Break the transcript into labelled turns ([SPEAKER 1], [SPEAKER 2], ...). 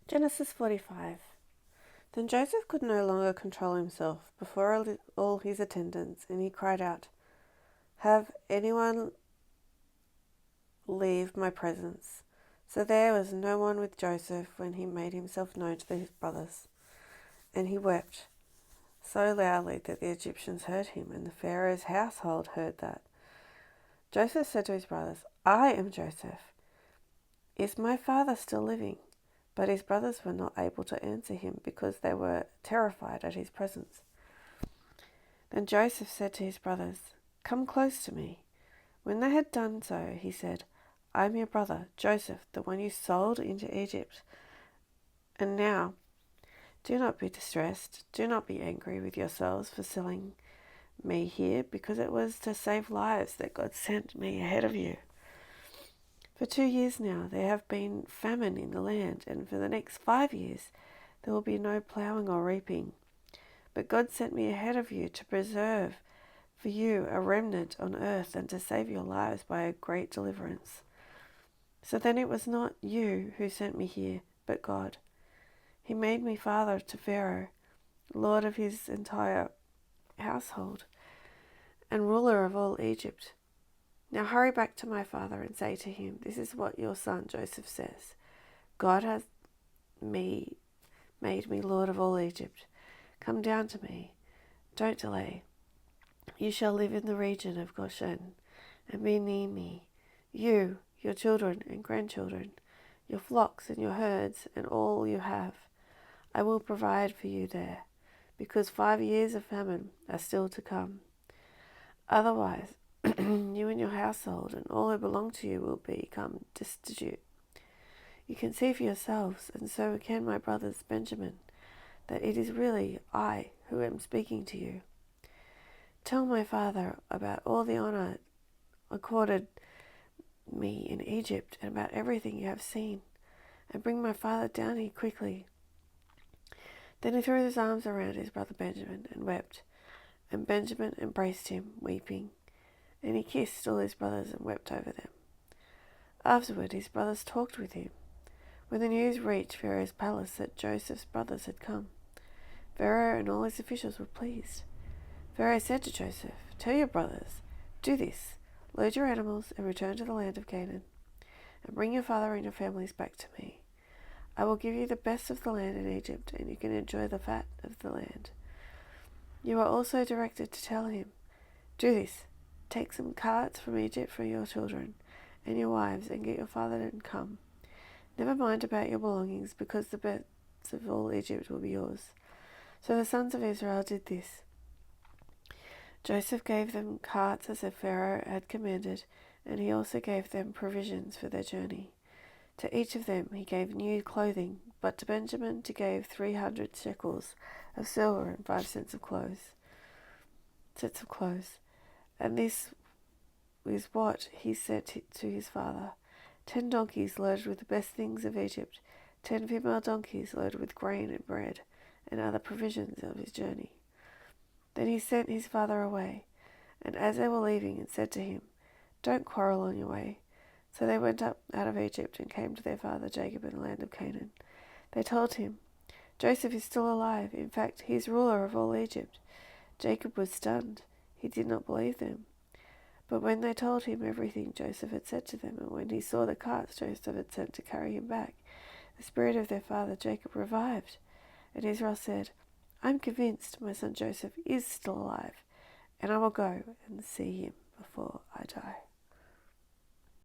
[SPEAKER 1] Genesis 45. Then Joseph could no longer control himself before all his attendants, and he cried out, "Have anyone leave my presence." So there was no one with Joseph when he made himself known to his brothers. And he wept so loudly that the Egyptians heard him, and the Pharaoh's household heard that. Joseph said to his brothers, "I am Joseph. Is my father still living?" But his brothers were not able to answer him because they were terrified at his presence. Then Joseph said to his brothers, "Come close to me." When they had done so, he said, "I am your brother, Joseph, the one you sold into Egypt. And now, do not be distressed. Do not be angry with yourselves for selling me here, because it was to save lives that God sent me ahead of you. For 2 years now there have been famine in the land, and for the next 5 years there will be no ploughing or reaping. But God sent me ahead of you to preserve for you a remnant on earth and to save your lives by a great deliverance. So then it was not you who sent me here, but God. He made me father to Pharaoh, lord of his entire household, and ruler of all Egypt. Now hurry back to my father and say to him, 'This is what your son Joseph says. God has made me lord of all Egypt. Come down to me. Don't delay. You shall live in the region of Goshen and be near me, you, your children and grandchildren, your flocks and your herds and all you have. I will provide for you there, because 5 years of famine are still to come. Otherwise, you and your household and all who belong to you will become destitute. You can see for yourselves, and so can my brothers Benjamin, that it is really I who am speaking to you. Tell my father about all the honor accorded me in Egypt and about everything you have seen, and bring my father down here quickly." Then he threw his arms around his brother Benjamin and wept, and Benjamin embraced him, weeping, and he kissed all his brothers and wept over them. Afterward his brothers talked with him. When the news reached Pharaoh's palace that Joseph's brothers had come, Pharaoh and all his officials were pleased. Pharaoh said to Joseph, "Tell your brothers, do this, load your animals and return to the land of Canaan, and bring your father and your families back to me. I will give you the best of the land in Egypt, and you can enjoy the fat of the land." You are also directed to tell him, "Do this, take some carts from Egypt for your children and your wives, and get your father to come. Never mind about your belongings, because the best of all Egypt will be yours." So the sons of Israel did this. Joseph gave them carts as Pharaoh had commanded, and he also gave them provisions for their journey. To each of them he gave new clothing, but to Benjamin he gave 300 shekels of silver and 5 sets of clothes. And this is what he said to his father: 10 donkeys loaded with the best things of Egypt, 10 female donkeys loaded with grain and bread, and other provisions of his journey. Then he sent his father away, and as they were leaving, and said to him, "Don't quarrel on your way." So they went up out of Egypt and came to their father Jacob in the land of Canaan. They told him, "Joseph is still alive. In fact, he is ruler of all Egypt." Jacob was stunned. He did not believe them. But when they told him everything Joseph had said to them, and when he saw the carts Joseph had sent to carry him back, the spirit of their father Jacob revived. And Israel said, "I am convinced my son Joseph is still alive, and I will go and see him before I die."